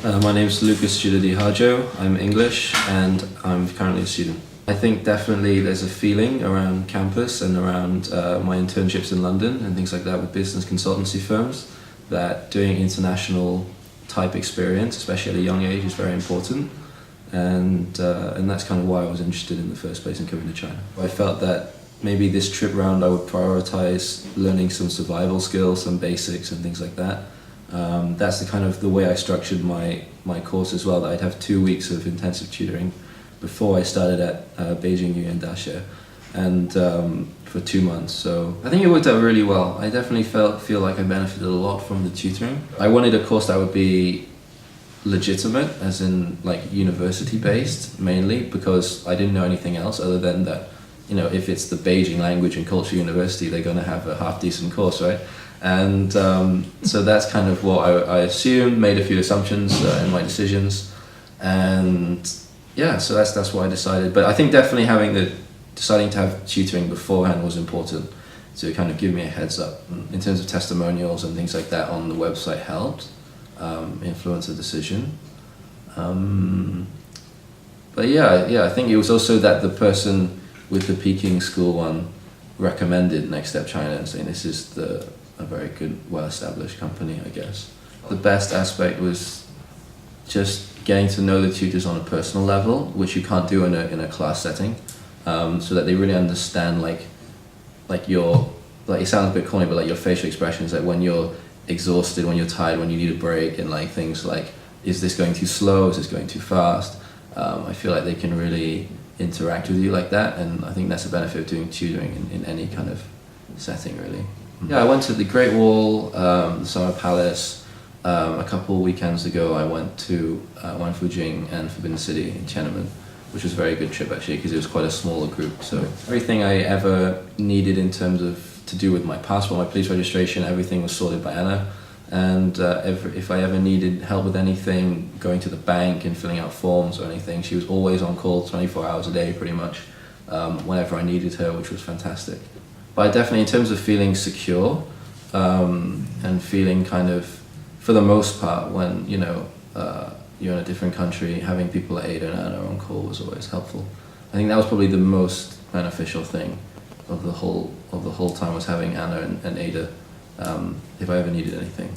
My name's Lukas I'm English and I'm currently a student. I think definitely there's a feeling around campus and around my internships in London and things like that with business consultancy firms that doing international type experience, especially at a young age, is very important. And that's kind of why I was interested in the first place in coming to China. I felt that maybe this trip round I would prioritize learning some survival skills, some basics and things like that. That's the kind of the way I structured my course as well, that I'd have 2 weeks of intensive tutoring before I started at Beijing Yuan Daxue, and for 2 months. So I think it worked out really well. I definitely feel like I benefited a lot from the tutoring. I wanted a course that would be legitimate, as in like university based mainly, because I didn't know anything else other than that, you know, if it's the Beijing Language and Culture University, they're going to have a half decent course, right? And so that's kind of what I assumed, made a few assumptions in my decisions, and yeah, so that's why I decided. But I think definitely deciding to have tutoring beforehand was important to kind of give me a heads up. In terms of testimonials and things like that on the website helped influence the decision. But yeah, I think it was also that the person with the Peking school one recommended Next Step China and saying this is a very good, well-established company, I guess. The best aspect was just getting to know the tutors on a personal level, which you can't do in a class setting, so that they really understand like it sounds a bit corny, but like your facial expressions, like when you're exhausted, when you're tired, when you need a break, and like things like, is this going too slow, is this going too fast? I feel like they can really interact with you like that, and I think that's a benefit of doing tutoring in any kind of setting, really. Yeah, I went to the Great Wall, the Summer Palace. A couple weekends ago I went to Wanfujing and Forbidden City in Tiananmen, which was a very good trip actually, because it was quite a smaller group. So everything I ever needed in terms of to do with my passport, my police registration, everything was sorted by Anna. And if I ever needed help with anything, going to the bank and filling out forms or anything, she was always on call 24 hours a day pretty much, whenever I needed her, which was fantastic. But definitely in terms of feeling secure and feeling kind of, for the most part, when you're in a different country, having people like Ada and Anna on call was always helpful. I think that was probably the most beneficial thing of the whole time, was having Anna and Ada if I ever needed anything.